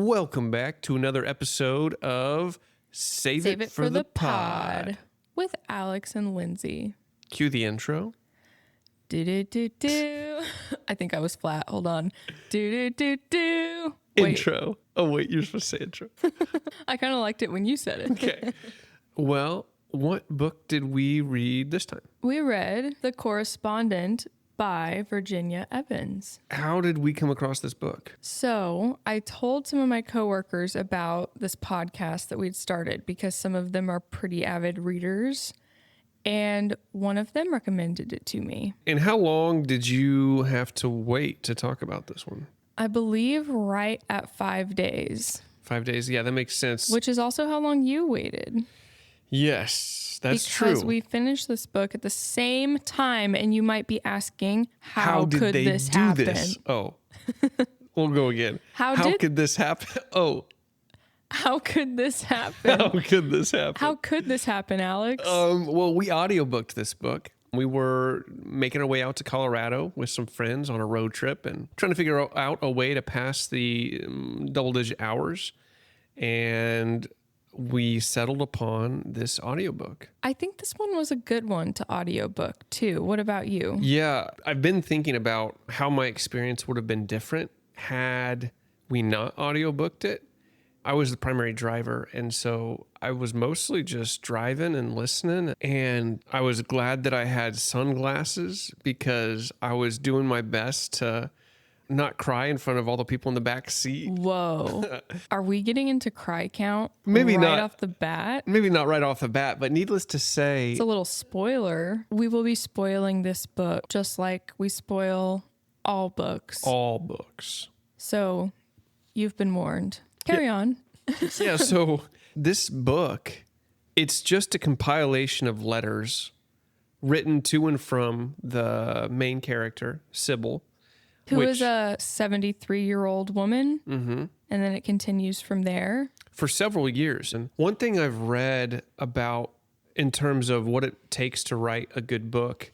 Welcome back to another episode of Save It for the Pod with Alex and Lindsey. Cue the intro. Do. I think I was flat. Hold on. Do. Intro. Oh, wait, you're supposed to say intro. I kind of liked it when you said it. Okay. Well, what book did we read this time? We read The Correspondent by Virginia Evans. How did we come across this book? So I told some of my coworkers about this podcast that we'd started because some of them are pretty avid readers. And one of them recommended it to me. And how long did you have to wait to talk about this one? I believe right at 5 days. 5 days. Yeah, that makes sense. Which is also how long you waited. Yes, that's true. Because we finished this book at the same time, and you might be asking, how could this happen? This? Oh, we'll go again. How could this happen? Oh. How could this happen? How could this happen? How could this happen, Alex? Well, we audiobooked this book. We were making our way out to Colorado with some friends on a road trip and trying to figure out a way to pass the double-digit hours. And we settled upon this audiobook. I think this one was a good one to audiobook, too. What about you? Yeah, I've been thinking about how my experience would have been different had we not audiobooked it. I was the primary driver, and so I was mostly just driving and listening, and I was glad that I had sunglasses because I was doing my best to not cry in front of all the people in the back seat. Whoa. Are we getting into cry count Maybe right not off the bat? Maybe not right off the bat, but needless to say... It's a little spoiler. We will be spoiling this book just like we spoil all books. All books. So you've been warned. Carry on. Yeah, so this book, it's just a compilation of letters written to and from the main character, Sybil. Who is a 73-year-old woman. Mm-hmm. And then it continues from there. For several years. And one thing I've read about in terms of what it takes to write a good book,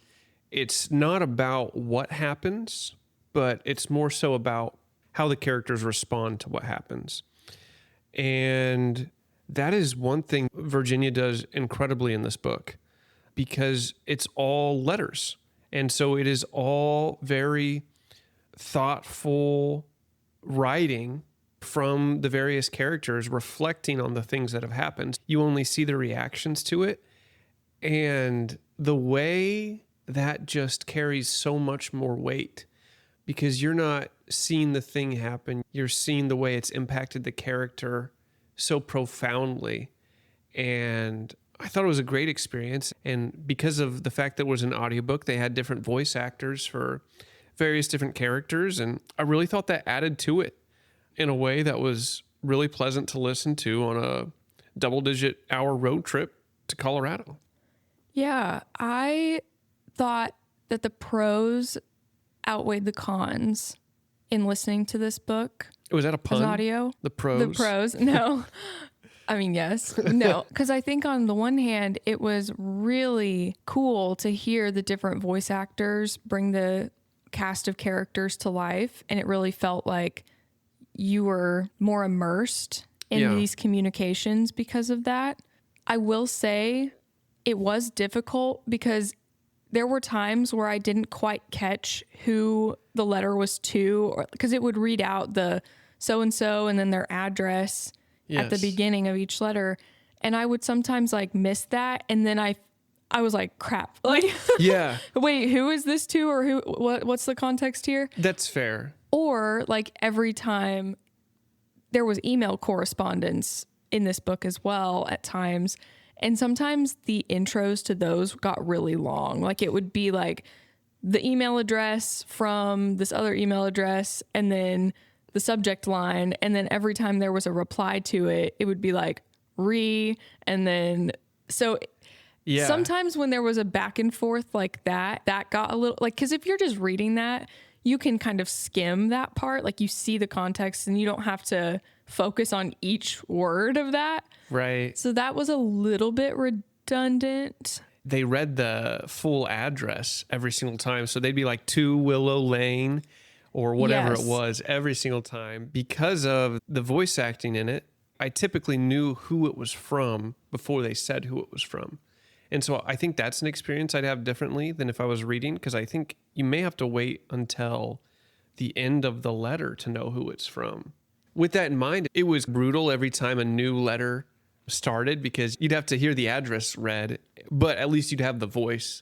it's not about what happens, but it's more so about how the characters respond to what happens. And that is one thing Virginia does incredibly in this book because it's all letters. And so it is all very thoughtful writing from the various characters reflecting on the things that have happened. You only see the reactions to it. And the way that just carries so much more weight because you're not seeing the thing happen. You're seeing the way it's impacted the character so profoundly. And I thought it was a great experience. And because of the fact that it was an audiobook, they had different voice actors for various different characters. And I really thought that added to it in a way that was really pleasant to listen to on a double-digit hour road trip to Colorado. Yeah, I thought that the pros outweighed the cons in listening to this book. Was that a pun? As audio? The pros? The pros, no. I mean, yes. No. Because I think on the one hand, it was really cool to hear the different voice actors bring the cast of characters to life. And it really felt like you were more immersed in these communications because of that. I will say it was difficult because there were times where I didn't quite catch who the letter was to, because it would read out the so-and-so and then their address at the beginning of each letter. And I would sometimes like miss that. And then I was like, crap. Like, yeah. Wait, who is this to? Or what's the context here? That's fair. Or like every time there was email correspondence in this book as well at times. And sometimes the intros to those got really long. Like it would be like the email address from this other email address and then the subject line. And then every time there was a reply to it, it would be like and then so sometimes when there was a back and forth like that got a little like, because if you're just reading that, you can kind of skim that part. Like you see the context and you don't have to focus on each word of that. Right. So that was a little bit redundant. They read the full address every single time. So they'd be like 2 Willow Lane or whatever it Yes. was every single time. Because of the voice acting in it, I typically knew who it was from before they said who it was from. And so I think that's an experience I'd have differently than if I was reading, because I think you may have to wait until the end of the letter to know who it's from. With that in mind, it was brutal every time a new letter started because you'd have to hear the address read, but at least you'd have the voice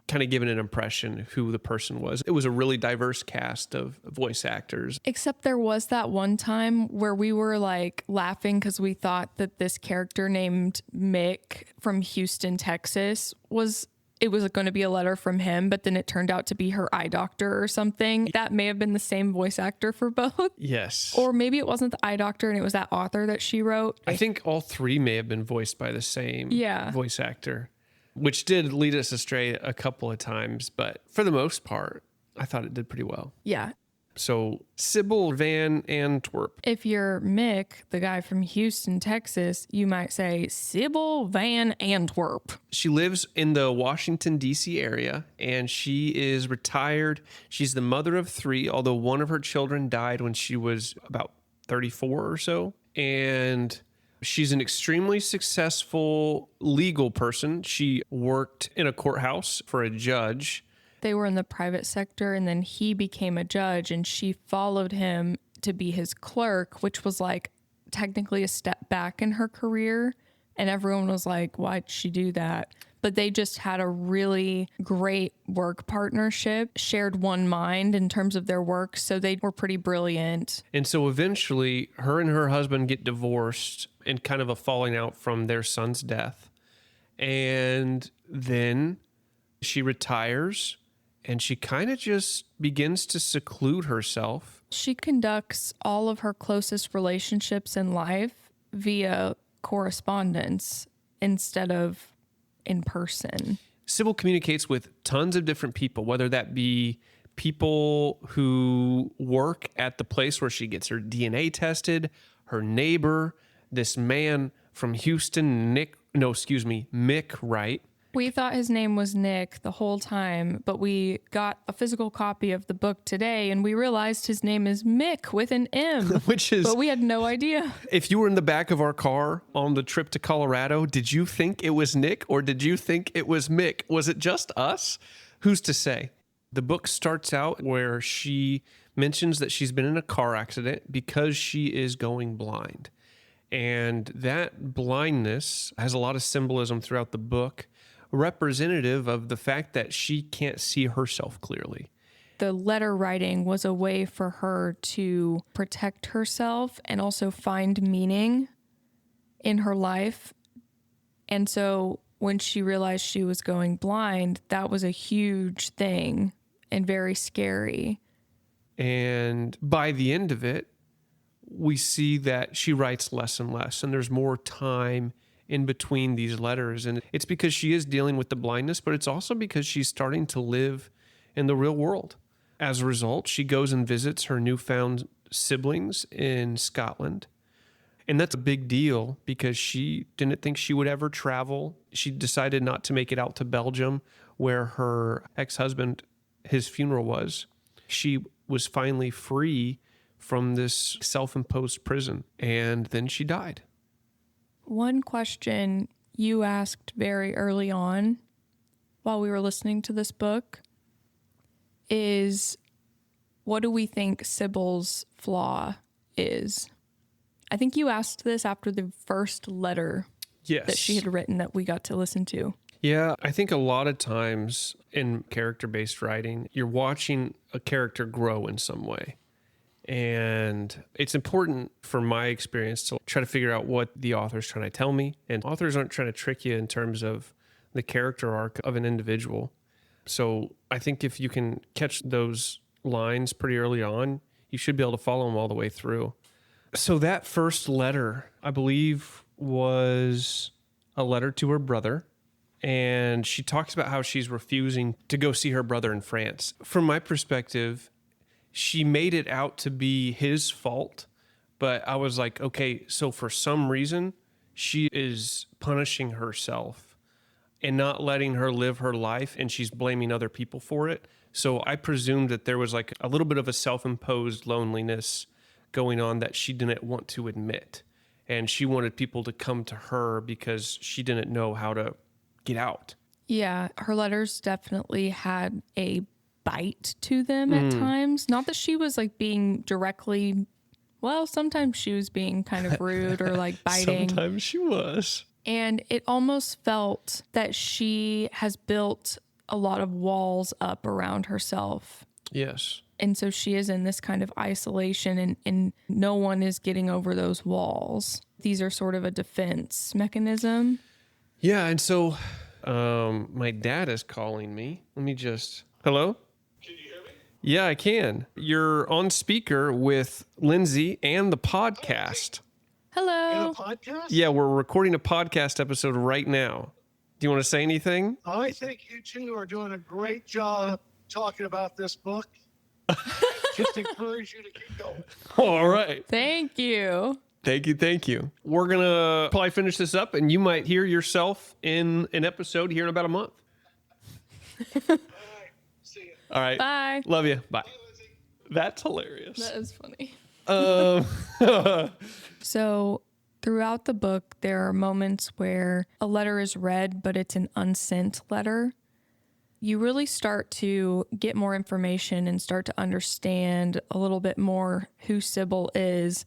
kind of giving an impression of who the person was. It was a really diverse cast of voice actors. Except there was that one time where we were like laughing because we thought that this character named Mick from Houston, Texas was going to be a letter from him, but then it turned out to be her eye doctor or something. That may have been the same voice actor for both. Yes. Or maybe it wasn't the eye doctor and it was that author that she wrote. I think all three may have been voiced by the same voice actor, which did lead us astray a couple of times. But for the most part, I thought it did pretty well. Yeah. So Sybil Van Antwerp. If you're Mick, the guy from Houston, Texas, you might say Sybil Van Antwerp. She lives in the Washington, D.C. area, and she is retired. She's the mother of 3, although one of her children died when she was about 34 or so. And she's an extremely successful legal person. She worked in a courthouse for a judge. They were in the private sector, and then he became a judge, and she followed him to be his clerk, which was like technically a step back in her career. And everyone was like, why'd she do that? But they just had a really great work partnership, shared one mind in terms of their work. So they were pretty brilliant. And so eventually her and her husband get divorced in kind of a falling out from their son's death. And then she retires and she kind of just begins to seclude herself. She conducts all of her closest relationships in life via correspondence instead of in person. Sybil communicates with tons of different people, whether that be people who work at the place where she gets her DNA tested, her neighbor, this man from Houston, Mick Wright. We thought his name was Nick the whole time, but we got a physical copy of the book today and we realized his name is Mick with an M, but we had no idea. If you were in the back of our car on the trip to Colorado, did you think it was Nick or did you think it was Mick? Was it just us? Who's to say? The book starts out where she mentions that she's been in a car accident because she is going blind. And that blindness has a lot of symbolism throughout the book, representative of the fact that she can't see herself clearly. The letter writing was a way for her to protect herself and also find meaning in her life. And so when she realized she was going blind, that was a huge thing and very scary. And by the end of it, we see that she writes less and less, and there's more time in between these letters. And it's because she is dealing with the blindness, but it's also because she's starting to live in the real world. As a result, she goes and visits her newfound siblings in Scotland. And that's a big deal because she didn't think she would ever travel. She decided not to make it out to Belgium, where her ex-husband, his funeral was. She was finally free from this self-imposed prison, and then she died. One question you asked very early on while we were listening to this book is, what do we think Sybil's flaw is? I think you asked this after the first letter that she had written that we got to listen to. Yeah, I think a lot of times in character-based writing, you're watching a character grow in some way. And it's important for my experience to try to figure out what the author's trying to tell me. And authors aren't trying to trick you in terms of the character arc of an individual. So I think if you can catch those lines pretty early on, you should be able to follow them all the way through. So that first letter, I believe, was a letter to her brother. And she talks about how she's refusing to go see her brother in France. From my perspective, she made it out to be his fault, but I was like, okay, so for some reason, she is punishing herself and not letting her live her life, and she's blaming other people for it. So I presumed that there was like a little bit of a self-imposed loneliness going on that she didn't want to admit. And she wanted people to come to her because she didn't know how to get out. Yeah, her letters definitely had a bite to them at times. Not that she was like being directly, well, sometimes she was being kind of rude or like biting. Sometimes she was. And it almost felt that she has built a lot of walls up around herself. Yes. And so she is in this kind of isolation, and no one is getting over those walls. These are sort of a defense mechanism. Yeah, and so my dad is calling me. Let me just... Hello? Can you hear me? Yeah, I can. You're on speaker with Lindsey and the podcast. In Hello. a podcast? Yeah, we're recording a podcast episode right now. Do you want to say anything? I think you two are doing a great job talking about this book. Just encourage you to keep going. All right. Thank you. Thank you. We're going to probably finish this up, and you might hear yourself in an episode here in about a month. All right. See you. All right. Bye. Love you. Bye. Hey, Lindsay. That's hilarious. That is funny. Um, So throughout the book, there are moments where a letter is read, but it's an unsent letter. You really start to get more information and start to understand a little bit more who Sybil is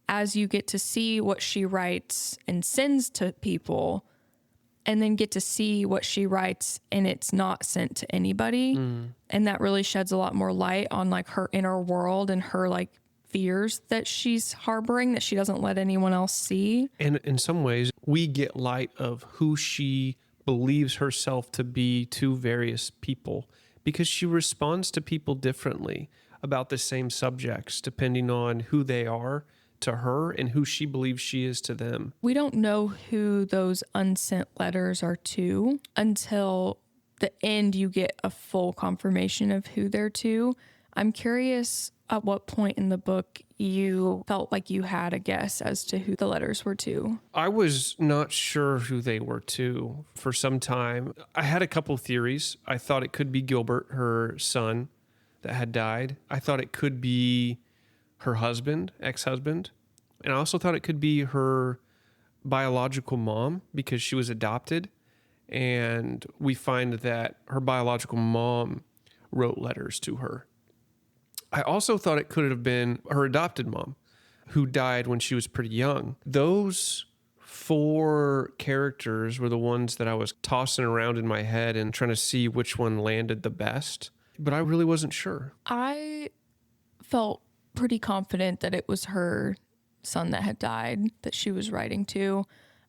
as you get to see what she writes and sends to people, and then get to see what she writes and it's not sent to anybody. And that really sheds a lot more light on like her inner world and her like fears that she's harboring that she doesn't let anyone else see. and in some ways, we get light of who she believes herself to be to various people because she responds to people differently about the same subjects depending on who they are to her and who she believes she is to them. We don't know who those unsent letters are to until the end. You get a full confirmation of who they're to. I'm curious at what point in the book you felt like you had a guess as to who the letters were to. I was not sure who they were to for some time. I had a couple theories. I thought it could be Gilbert, her son that had died. I thought it could be her husband, ex-husband. And I also thought it could be her biological mom because she was adopted. And we find that her biological mom wrote letters to her. I also thought it could have been her adopted mom who died when she was pretty young. Those four characters were the ones that I was tossing around in my head and trying to see which one landed the best. But I really wasn't sure. I felt pretty confident that it was her son that had died that she was writing to.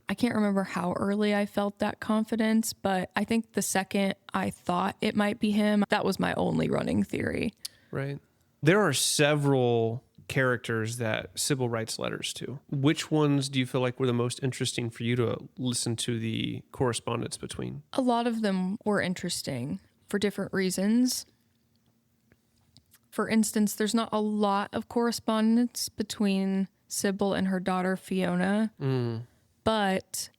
I can't remember how early I felt that confidence, but I think the second I thought it might be him, that was my only running theory. Right. There are several characters that Sybil writes letters to. Which ones do you feel like were the most interesting for you to listen to the correspondence between? A lot of them were interesting for different reasons. For instance, there's not a lot of correspondence between Sybil and her daughter Fiona, but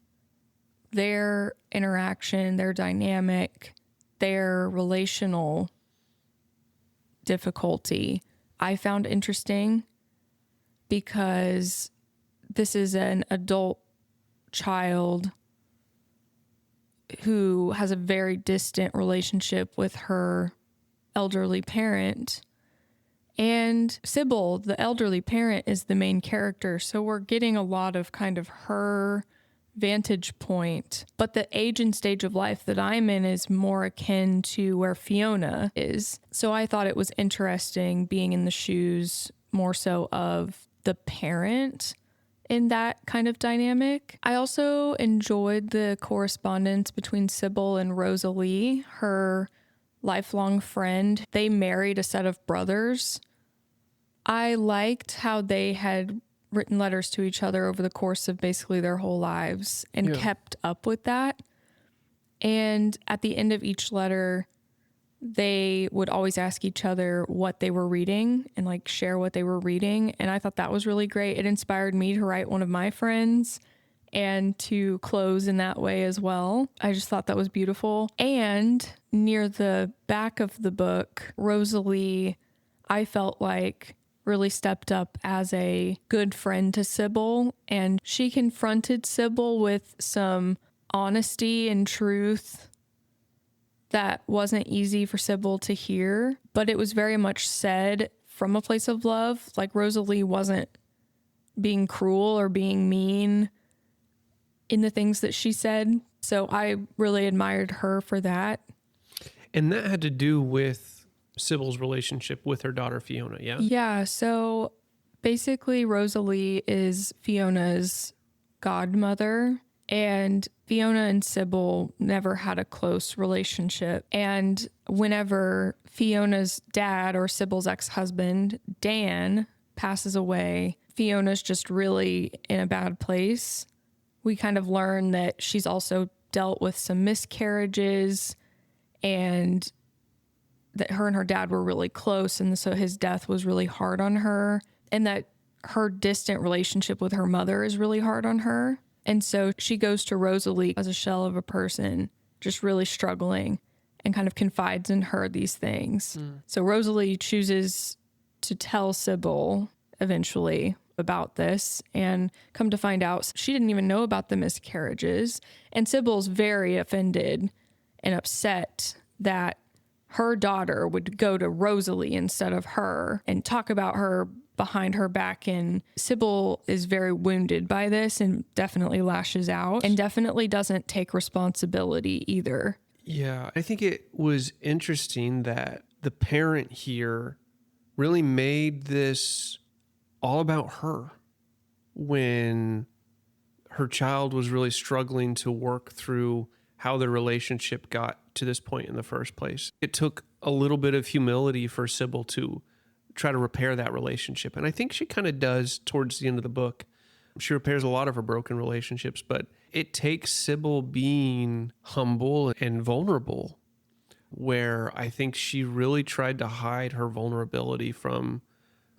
their interaction, their dynamic, their relational difficulty, I found interesting because this is an adult child who has a very distant relationship with her elderly parent. And Sybil, the elderly parent, is the main character. So we're getting a lot of kind of her vantage point. But the age and stage of life that I'm in is more akin to where Fiona is. So I thought it was interesting being in the shoes more so of the parent in that kind of dynamic. I also enjoyed the correspondence between Sybil and Rosalie, her lifelong friend. They married a set of brothers. I liked how they had written letters to each other over the course of basically their whole lives and kept up with that. And at the end of each letter, they would always ask each other what they were reading and like share what they were reading. And I thought that was really great. It inspired me to write one of my friends. and to close in that way as well. I just thought that was beautiful. And near the back of the book, Rosalie, I felt like really stepped up as a good friend to Sybil, and she confronted Sybil with some honesty and truth that wasn't easy for Sybil to hear, but it was very much said from a place of love. Like Rosalie wasn't being cruel or being mean in the things that she said. So I really admired her for that. And that had to do with Sybil's relationship with her daughter, Fiona, yeah? Yeah. So basically, Rosalie is Fiona's godmother, and Fiona and Sybil never had a close relationship. And whenever Fiona's dad, or Sybil's ex-husband, Dan, passes away, Fiona's just really in a bad place. We kind of learn that she's also dealt with some miscarriages, and that her and her dad were really close, and so his death was really hard on her, and that her distant relationship with her mother is really hard on her. And so she goes to Rosalie as a shell of a person, just really struggling, and kind of confides in her these things. So Rosalie chooses to tell Sybil eventually about this, and come to find out she didn't even know about the miscarriages. And Sybil's very offended and upset that her daughter would go to Rosalie instead of her and talk about her behind her back. And Sybil is very wounded by this and definitely lashes out, and definitely doesn't take responsibility either. Yeah, I think it was interesting that the parent here really made this all about her when her child was really struggling to work through how the relationship got to this point in the first place. It took a little bit of humility for Sybil to try to repair that relationship. And I think she kind of does towards the end of the book. She repairs a lot of her broken relationships, but it takes Sybil being humble and vulnerable, where I think she really tried to hide her vulnerability from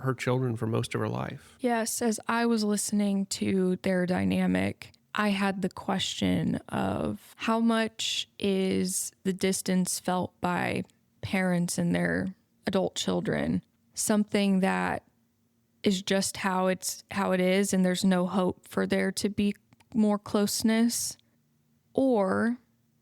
her children for most of her life. Yes, as I was listening to their dynamic, I had the question of how much is the distance felt by parents and their adult children something that is just how it is, and there's no hope for there to be more closeness? Or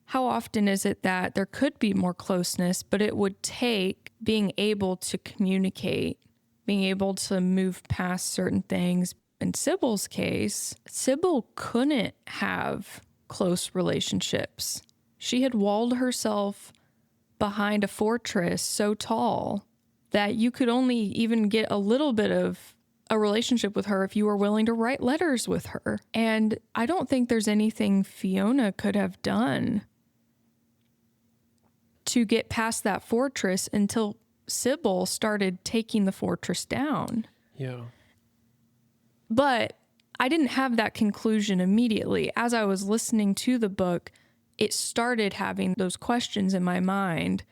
how often is it that there could be more closeness, but it would take being able to communicate, being able to move past certain things? In Sybil's case, Sybil couldn't have close relationships. She had walled herself behind a fortress so tall that you could only even get a little bit of a relationship with her if you were willing to write letters with her. And I don't think there's anything Fiona could have done to get past that fortress until Sybil started taking the fortress down. Yeah. But I didn't have that conclusion immediately. As I was listening to the book, it started having those questions in my mind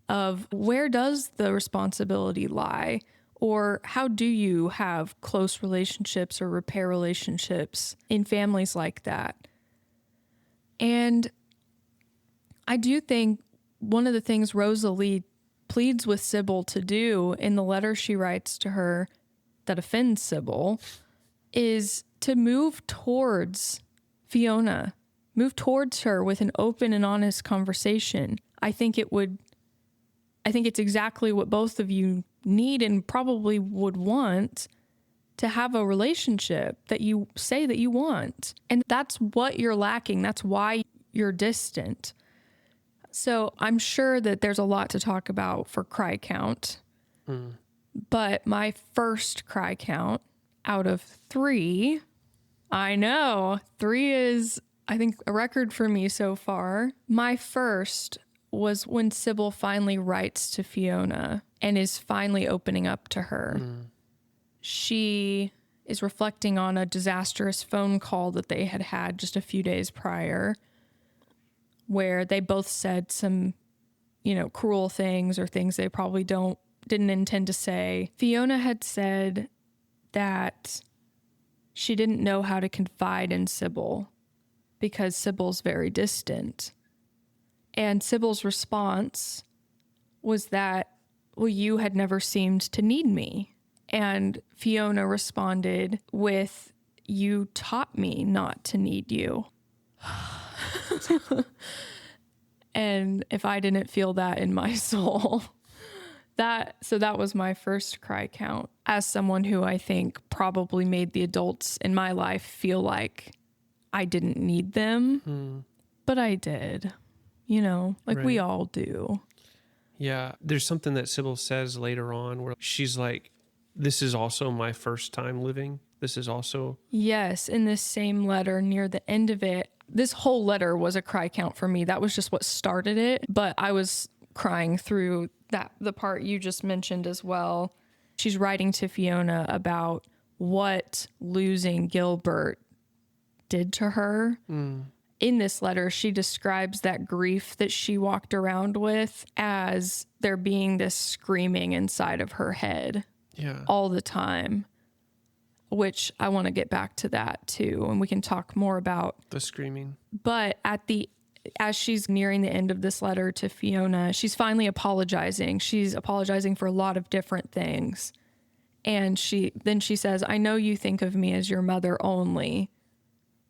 of where does the responsibility lie? Or how do you have close relationships or repair relationships in families like that? And I do think one of the things Rosalie pleads with Sybil to do in the letter she writes to her that offends Sybil is to move towards Fiona, move towards her with an open and honest conversation. I think it's exactly what both of you need and probably would want to have a relationship that you say that you want. And that's what you're lacking. That's why you're distant. So I'm sure that there's a lot to talk about for cry count. But my first cry count out of 3, I know 3 is, I think, a record for me so far. My first was when Sybil finally writes to Fiona and is finally opening up to her. She is reflecting on a disastrous phone call that they had had just a few days prior, where they both said some, cruel things or things they probably didn't intend to say. Fiona had said that she didn't know how to confide in Sybil because Sybil's very distant. And Sybil's response was that, well, you had never seemed to need me. And Fiona responded with, you taught me not to need you. And if I didn't feel that in my soul, that was my first cry count as someone who I think probably made the adults in my life feel like I didn't need them, but I did, like we all do. Yeah. There's something that Sybil says later on where she's like, this is also my first time living. This is also. Yes. In this same letter near the end of it, this whole letter was a cry count for me. That was just what started it. But I was crying through the part you just mentioned as well. She's writing to Fiona about what losing Gilbert did to her. In this letter, she describes that grief that she walked around with as there being this screaming inside of her head all the time, which I want to get back to that too. And we can talk more about the screaming. But as she's nearing the end of this letter to Fiona, she's finally apologizing. She's apologizing for a lot of different things. And she says, I know you think of me as your mother only,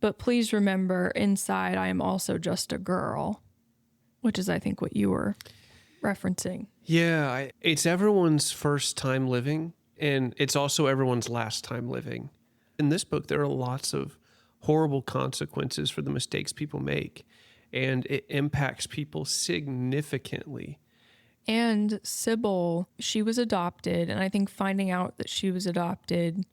but please remember, inside I am also just a girl, which is, I think, what you were referencing. Yeah, it's everyone's first time living, and it's also everyone's last time living. In this book, there are lots of horrible consequences for the mistakes people make, and it impacts people significantly. And Sybil, she was adopted, and I think finding out that she was adopted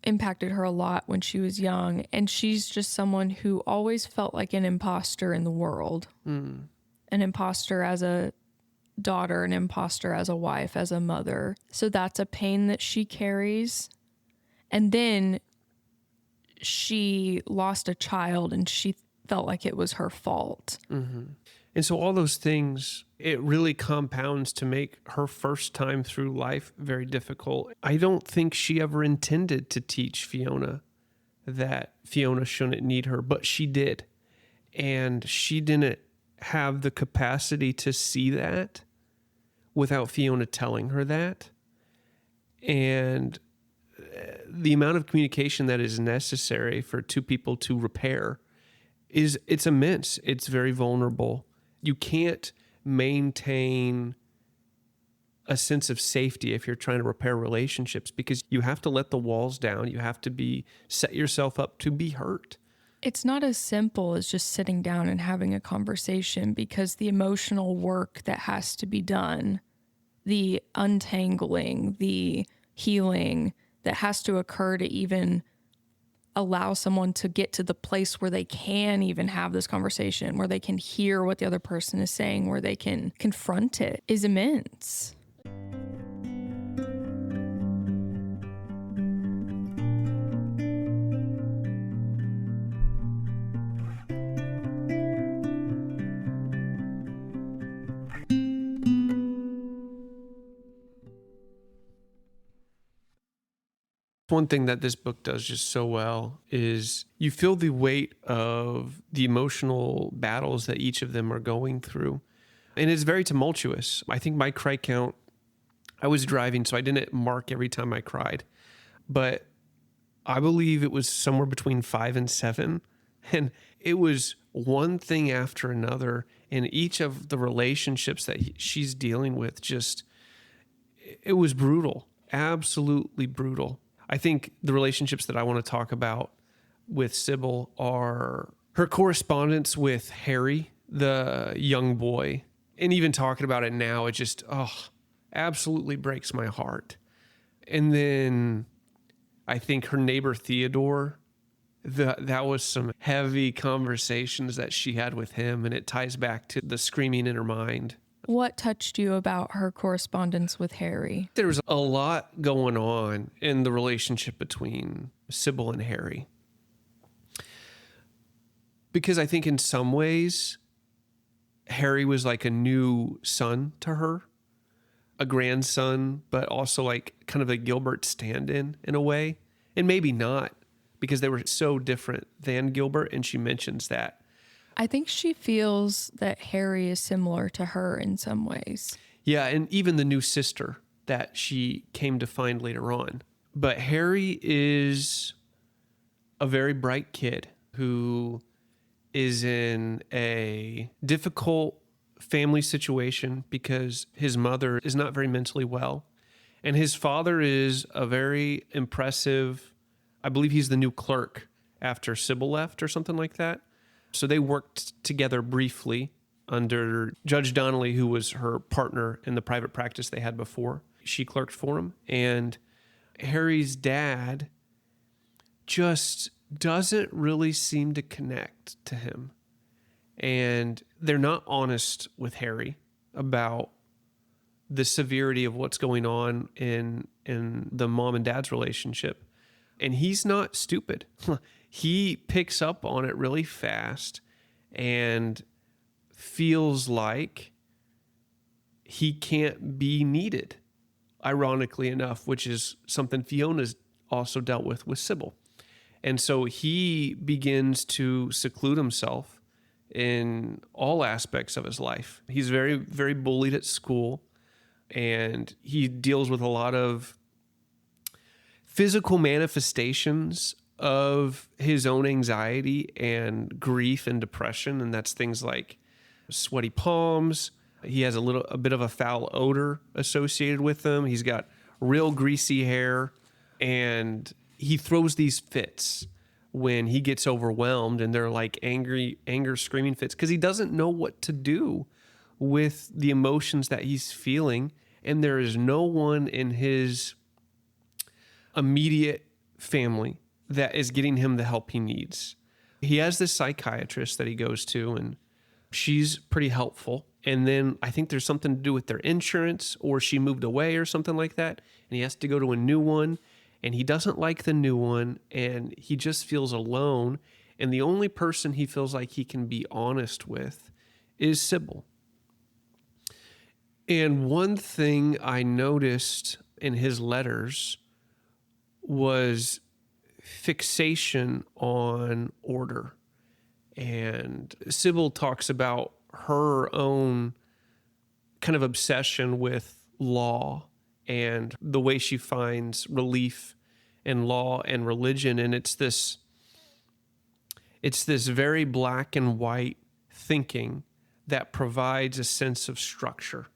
impacted her a lot when she was young. And she's just someone who always felt like an imposter in the world. An imposter as a daughter, an imposter as a wife, as a mother. So that's a pain that she carries. And then she lost a child and she felt like it was her fault. And so all those things, it really compounds to make her first time through life very difficult. I don't think she ever intended to teach Fiona that Fiona shouldn't need her, but she did. And she didn't have the capacity to see that without Fiona telling her that. And the amount of communication that is necessary for two people to repair it's immense. It's very vulnerable. You can't maintain a sense of safety if you're trying to repair relationships because you have to let the walls down. You have to set yourself up to be hurt. It's not as simple as just sitting down and having a conversation because the emotional work that has to be done, the untangling, the healing that has to occur to even allow someone to get to the place where they can even have this conversation, where they can hear what the other person is saying, where they can confront it, is immense. One thing that this book does just so well is you feel the weight of the emotional battles that each of them are going through. And it's very tumultuous. I think my cry count, I was driving, so I didn't mark every time I cried. But I believe it was somewhere between 5 and 7. And it was one thing after another. And each of the relationships that she's dealing with it was brutal, absolutely brutal. I think the relationships that I want to talk about with Sybil are her correspondence with Harry, the young boy. And even talking about it now, it just, absolutely breaks my heart. And then I think her neighbor Theodore, that was some heavy conversations that she had with him, and it ties back to the screaming in her mind. What touched you about her correspondence with Harry? There was a lot going on in the relationship between Sybil and Harry. Because I think in some ways, Harry was like a new son to her, a grandson, but also like kind of a Gilbert stand-in a way. And maybe not. because they were so different than Gilbert, and she mentions that. I think she feels that Harry is similar to her in some ways. Yeah, and even the new sister that she came to find later on. But Harry is a very bright kid who is in a difficult family situation because his mother is not very mentally well. And his father is a very impressive, I believe he's the new clerk after Sybil left or something like that. So they worked together briefly under Judge Donnelly, who was her partner in the private practice they had before. She clerked for him. And Harry's dad just doesn't really seem to connect to him. And they're not honest with Harry about the severity of what's going on in the mom and dad's relationship. And he's not stupid. He picks up on it really fast and feels like he can't be needed, ironically enough, which is something Fiona's also dealt with Sybil. And so he begins to seclude himself in all aspects of his life. He's very, very bullied at school, and he deals with a lot of physical manifestations of his own anxiety and grief and depression. And that's things like sweaty palms. He has a bit of a foul odor associated with him. He's got real greasy hair, and he throws these fits when he gets overwhelmed, and they're like anger screaming fits because he doesn't know what to do with the emotions that he's feeling. And there is no one in his immediate family that is getting him the help he needs. He has this psychiatrist that he goes to, and she's pretty helpful. And then I think there's something to do with their insurance, or she moved away or something like that, and he has to go to a new one, and he doesn't like the new one, and he just feels alone. And the only person he feels like he can be honest with is Sybil. And one thing I noticed in his letters was fixation on order. And Sybil talks about her own kind of obsession with law and the way she finds relief in law and religion. And it's this very black and white thinking that provides a sense of structure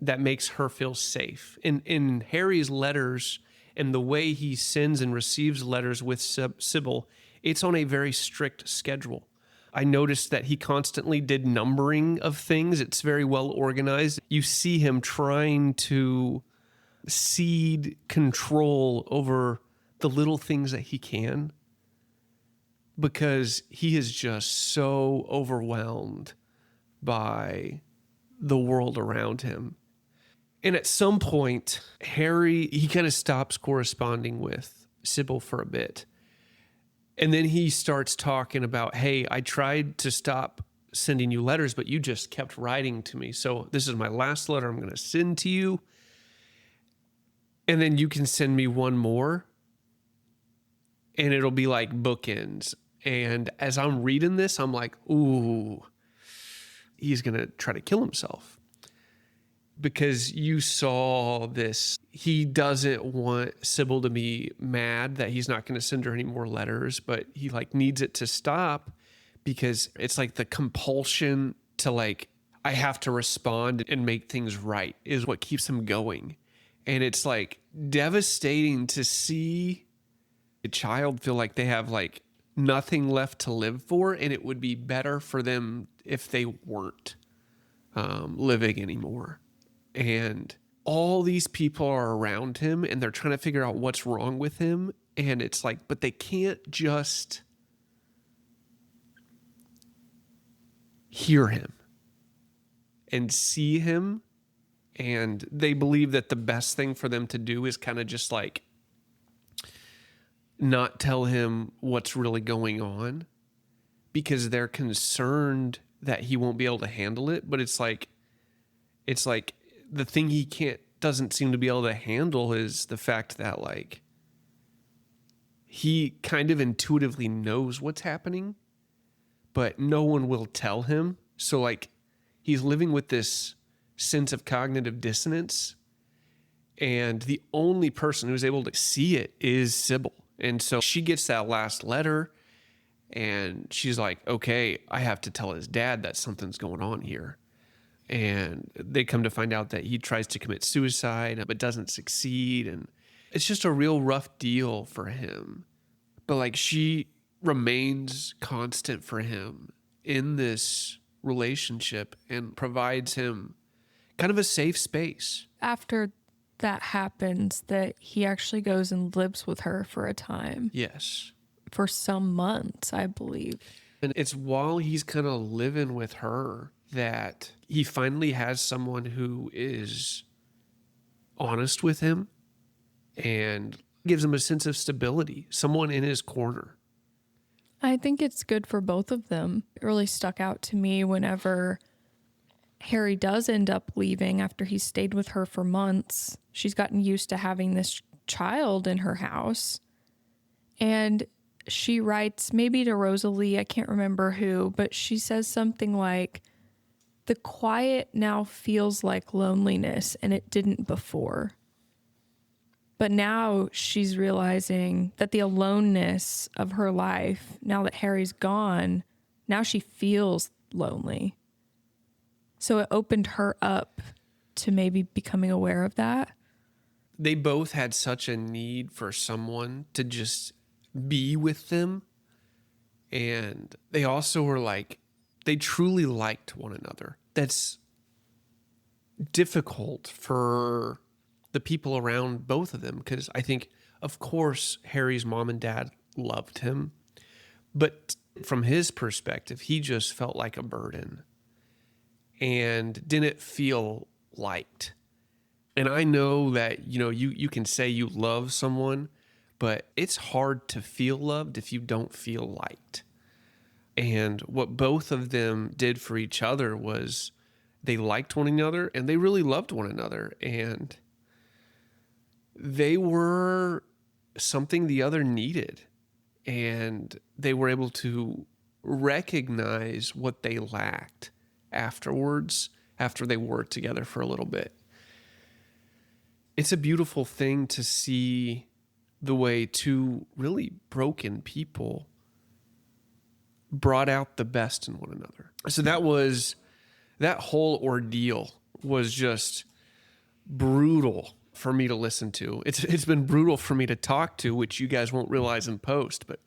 that makes her feel safe. In Harry's letters and the way he sends and receives letters with Sybil, it's on a very strict schedule. I noticed that he constantly did numbering of things. It's very well organized. You see him trying to cede control over the little things that he can, because he is just so overwhelmed by the world around him. And at some point, Harry, he kind of stops corresponding with Sybil for a bit. And then he starts talking about, hey, I tried to stop sending you letters, but you just kept writing to me. So this is my last letter I'm going to send to you. And then you can send me one more, and it'll be like bookends. And as I'm reading this, I'm like, ooh, he's going to try to kill himself. Because you saw this, he doesn't want Sybil to be mad that he's not going to send her any more letters, but he like needs it to stop because it's like the compulsion to like, I have to respond and make things right is what keeps him going. And it's like devastating to see a child feel like they have like nothing left to live for, and it would be better for them if they weren't living anymore. And all these people are around him, and they're trying to figure out what's wrong with him. And it's like, but they can't just hear him and see him. And they believe that the best thing for them to do is kind of just like not tell him what's really going on, because they're concerned that he won't be able to handle it. But it's like the thing he doesn't seem to be able to handle is the fact that like he kind of intuitively knows what's happening, but no one will tell him. So like he's living with this sense of cognitive dissonance, and the only person who's able to see it is Sybil. And so she gets that last letter and she's like, okay, I have to tell his dad that something's going on here. And they come to find out that he tries to commit suicide but doesn't succeed. And it's just a real rough deal for him. But like she remains constant for him in this relationship and provides him kind of a safe space. After that happens, that he actually goes and lives with her for a time. Yes. For some months, I believe. And it's while he's kind of living with her that he finally has someone who is honest with him and gives him a sense of stability, someone in his corner. I think it's good for both of them. It really stuck out to me whenever Harry does end up leaving after he stayed with her for months. She's gotten used to having this child in her house. And she writes, maybe to Rosalie, I can't remember who, but she says something like, the quiet now feels like loneliness and it didn't before. But now she's realizing that the aloneness of her life, now that Harry's gone, now she feels lonely. So it opened her up to maybe becoming aware of that. They both had such a need for someone to just be with them. And they also were like, they truly liked one another. That's difficult for the people around both of them, because I think, of course, Harry's mom and dad loved him. But from his perspective, he just felt like a burden and didn't feel liked. And I know that, you can say you love someone, but it's hard to feel loved if you don't feel liked. And what both of them did for each other was they liked one another and they really loved one another. And they were something the other needed. And they were able to recognize what they lacked afterwards, after they worked together for a little bit. It's a beautiful thing to see the way two really broken people brought out the best in one another. So that whole ordeal was just brutal for me to listen to. It's been brutal for me to talk to, which you guys won't realize in post, but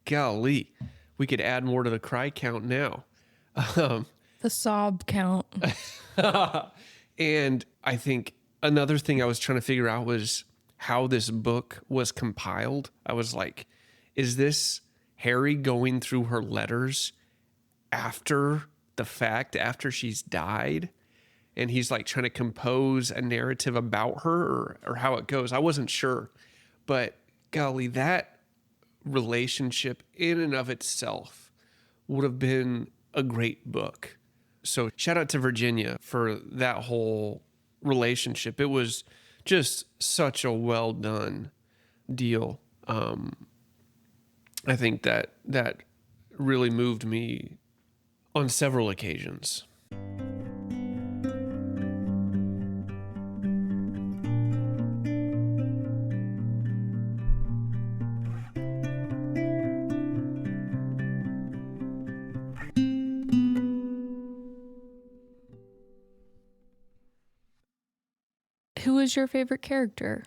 golly, we could add more to the cry count now. The sob count. And I think another thing I was trying to figure out was how this book was compiled. I was like, is this Harry going through her letters after the fact, after she's died? And he's like trying to compose a narrative about her, or how it goes. I wasn't sure. But golly, that relationship in and of itself would have been a great book. So shout out to Virginia for that whole relationship. It was just such a well done deal. I think that really moved me on several occasions. Who was your favorite character?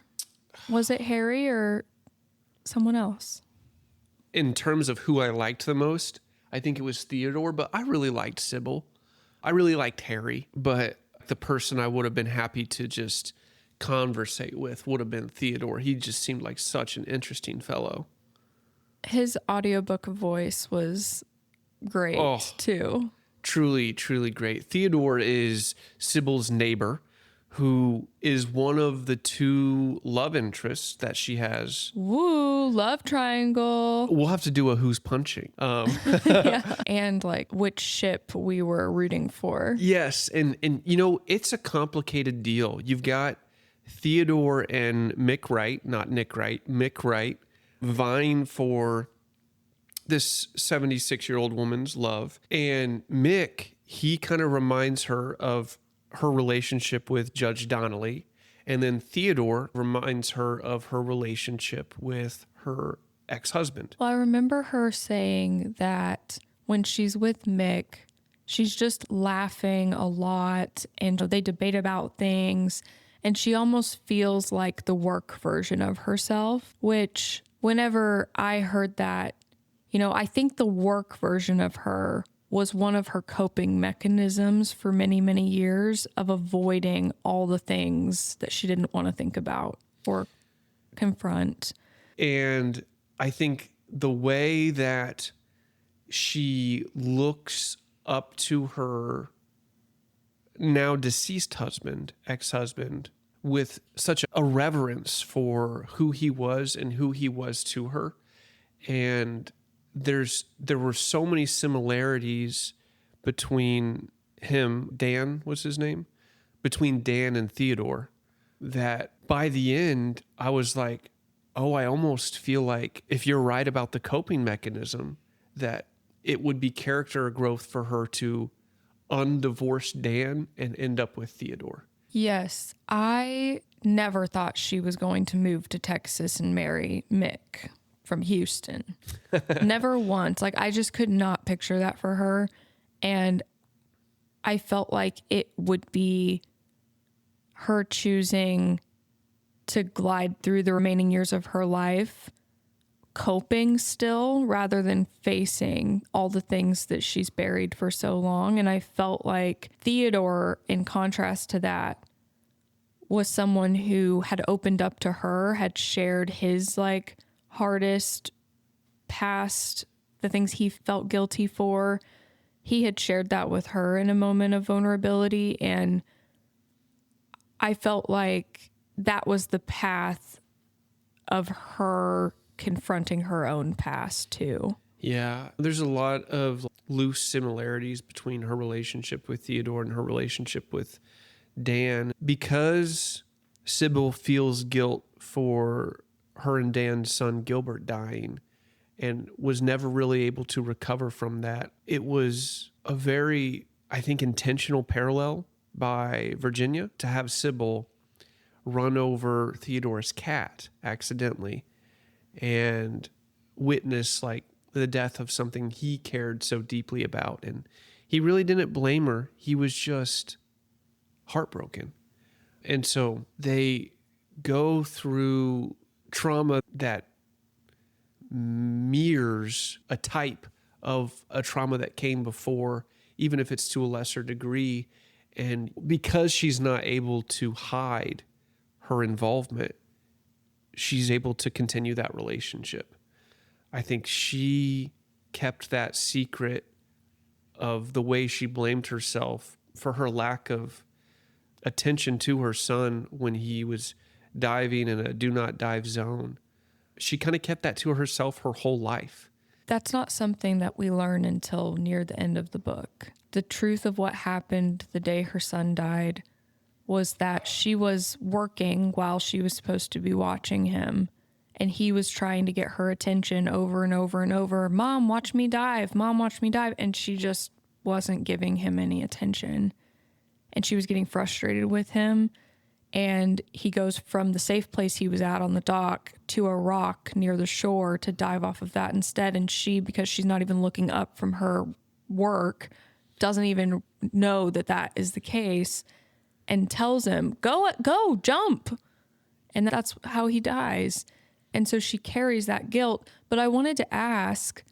Was it Harry or someone else? In terms of who I liked the most, I think it was Theodore, but I really liked Sybil. I really liked Harry, but the person I would have been happy to just conversate with would have been Theodore. He just seemed like such an interesting fellow. His audiobook voice was great too. Truly, truly great. Theodore is Sybil's neighbor, who is one of the two love interests that she has. Woo, love triangle. We'll have to do a who's punching. Yeah. And like which ship we were rooting for. Yes. And it's a complicated deal. You've got Theodore and Mick Wright, not Nick Wright, Mick Wright, vying for this 76-year-old woman's love. And Mick, he kind of reminds her of her relationship with Judge Donnelly. And then Theodore reminds her of her relationship with her ex-husband. Well, I remember her saying that when she's with Mick, she's just laughing a lot and they debate about things. And she almost feels like the work version of herself, which whenever I heard that, I think the work version of her was one of her coping mechanisms for many, many years of avoiding all the things that she didn't want to think about or confront. And I think the way that she looks up to her now deceased husband, ex-husband, with such a reverence for who he was and who he was to her. And there were so many similarities between him, Dan was his name, between Dan and Theodore, that by the end, I was like, oh, I almost feel like if you're right about the coping mechanism, that it would be character growth for her to undivorce Dan and end up with Theodore. Yes, I never thought she was going to move to Texas and marry Mick from Houston. Never once. Like, I just could not picture that for her. And I felt like it would be her choosing to glide through the remaining years of her life, coping still, rather than facing all the things that she's buried for so long. And I felt like Theodore, in contrast to that, was someone who had opened up to her, had shared his hardest past, the things he felt guilty for. He had shared that with her in a moment of vulnerability. And I felt like that was the path of her confronting her own past too. Yeah, there's a lot of loose similarities between her relationship with Theodore and her relationship with Dan. Because Sybil feels guilt for her and Dan's son Gilbert dying and was never really able to recover from that, it was a very, I think, intentional parallel by Virginia to have Sybil run over Theodore's cat accidentally and witness the death of something he cared so deeply about. And he really didn't blame her. He was just heartbroken. And so they go through trauma that mirrors a type of a trauma that came before, even if it's to a lesser degree. And because she's not able to hide her involvement, she's able to continue that relationship. I think she kept that secret of the way she blamed herself for her lack of attention to her son when he was diving in a do not dive zone. She kind of kept that to herself her whole life. That's not something that we learn until near the end of the book. The truth of what happened the day her son died was that she was working while she was supposed to be watching him, and he was trying to get her attention over and over and over. Mom, watch me dive. Mom, watch me dive. And she just wasn't giving him any attention. And she was getting frustrated with him. And he goes from the safe place he was at on the dock to a rock near the shore to dive off of that instead. And she, because she's not even looking up from her work, doesn't even know that that is the case, and tells him, go, jump. And that's how he dies. And so she carries that guilt. But I wanted to ask,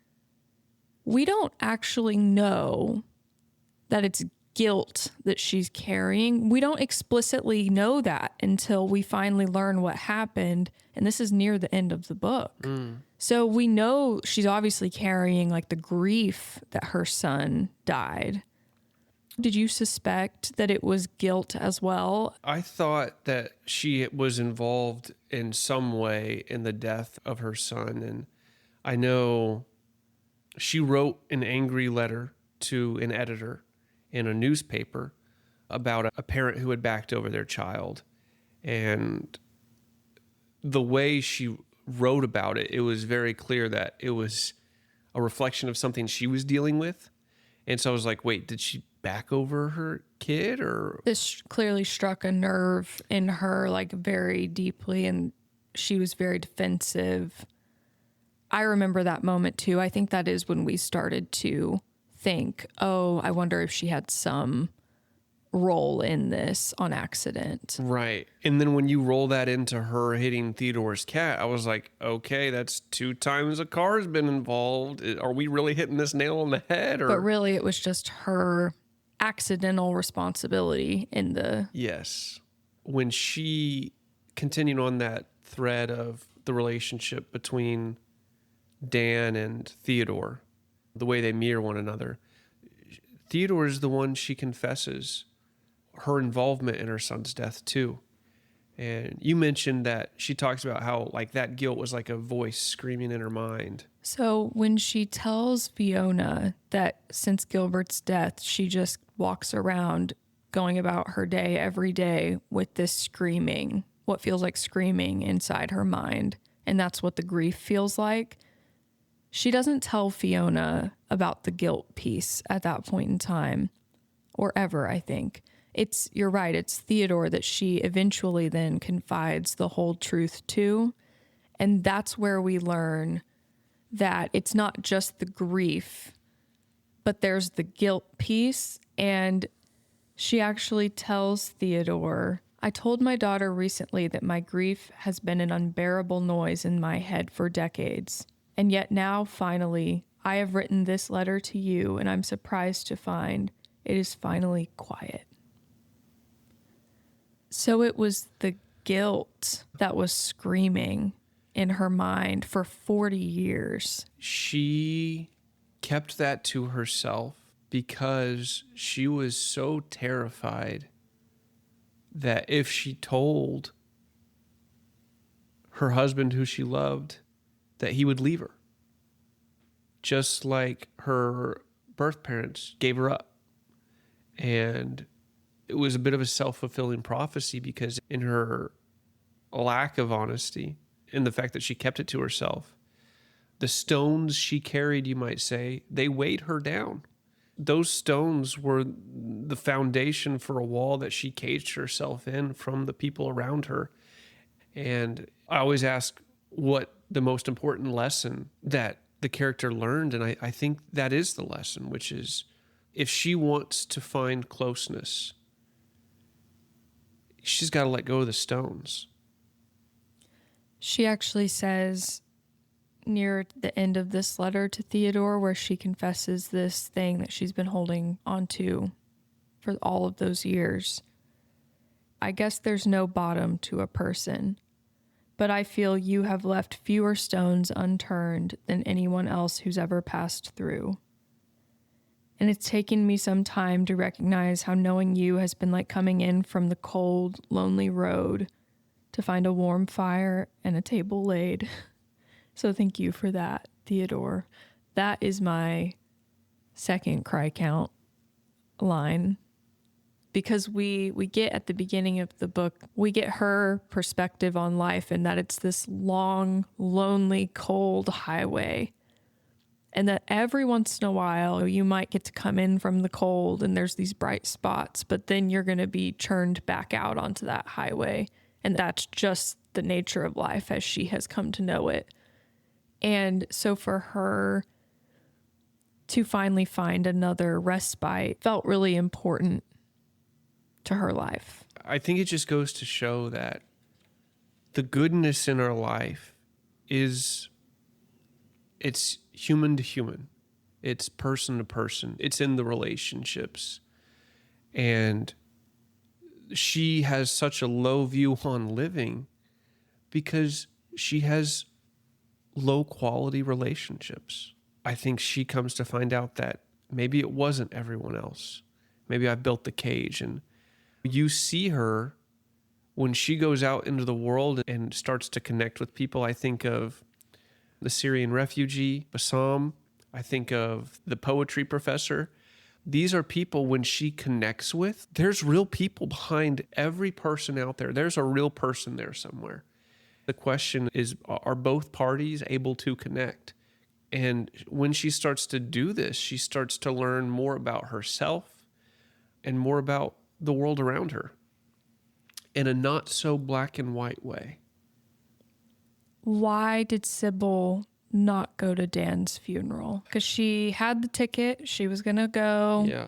we don't actually know that it's guilt that she's carrying. We don't explicitly know that until we finally learn what happened. And this is near the end of the book. So we know she's obviously carrying the grief that her son died. Did you suspect that it was guilt as well? I thought that she was involved in some way in the death of her son. And I know she wrote an angry letter to an editor in a newspaper about a parent who had backed over their child. And the way she wrote about it, it was very clear that it was a reflection of something she was dealing with. And so I was like, wait, did she back over her kid or? This clearly struck a nerve in her, like, very deeply, and she was very defensive. I remember that moment too. I think that is when we started to think, oh, I wonder if she had some role in this on accident. Right. And then when you roll that into her hitting Theodore's cat, I was like, okay, that's 2 times a car's been involved. Are we really hitting this nail on the head? Or? But really, it was just her accidental responsibility in the... Yes. When she continued on that thread of the relationship between Dan and Theodore, the way they mirror one another, Theodore is the one she confesses her involvement in her son's death too. And you mentioned that she talks about how like that guilt was like a voice screaming in her mind. So when she tells Fiona that since Gilbert's death, she just walks around going about her day every day with this screaming, what feels like screaming inside her mind. And that's what the grief feels like. She doesn't tell Fiona about the guilt piece at that point in time, or ever, I think. You're right, it's Theodore that she eventually then confides the whole truth to. And that's where we learn that it's not just the grief, but there's the guilt piece. And she actually tells Theodore, I told my daughter recently that my grief has been an unbearable noise in my head for decades. And yet now, finally, I have written this letter to you, and I'm surprised to find it is finally quiet. So it was the guilt that was screaming in her mind for 40 years. She kept that to herself because she was so terrified that if she told her husband who she loved, that he would leave her. Just like her birth parents gave her up. And it was a bit of a self-fulfilling prophecy because in her lack of honesty and the fact that she kept it to herself, the stones she carried, you might say, they weighed her down. Those stones were the foundation for a wall that she caged herself in from the people around her. And I always ask what the most important lesson that the character learned, and I think that is the lesson, which is if she wants to find closeness, she's got to let go of the stones. She actually says near the end of this letter to Theodore, where she confesses this thing that she's been holding onto for all of those years. I guess there's no bottom to a person, but I feel you have left fewer stones unturned than anyone else who's ever passed through. And it's taken me some time to recognize how knowing you has been like coming in from the cold, lonely road to find a warm fire and a table laid. So thank you for that, Theodore. That is my second cry count line. Because we get at the beginning of the book, we get her perspective on life and that it's this long, lonely, cold highway. And that every once in a while, you might get to come in from the cold and there's these bright spots, but then you're going to be churned back out onto that highway. And that's just the nature of life as she has come to know it. And so for her to finally find another respite felt really important to her life. I think it just goes to show that the goodness in our life it's human to human. It's person to person. It's in the relationships. And she has such a low view on living because she has low quality relationships. I think she comes to find out that maybe it wasn't everyone else. Maybe I built the cage. And you see her when she goes out into the world and starts to connect with people. I think of the Syrian refugee, Bassam. I think of the poetry professor. These are people when she connects with, there's real people behind every person out there. There's a real person there somewhere. The question is, are both parties able to connect? And when she starts to do this, she starts to learn more about herself and more about the world around her in a not so black and white way. Why did Sybil not go to Dan's funeral? Because she had the ticket, she was going to go, Yeah.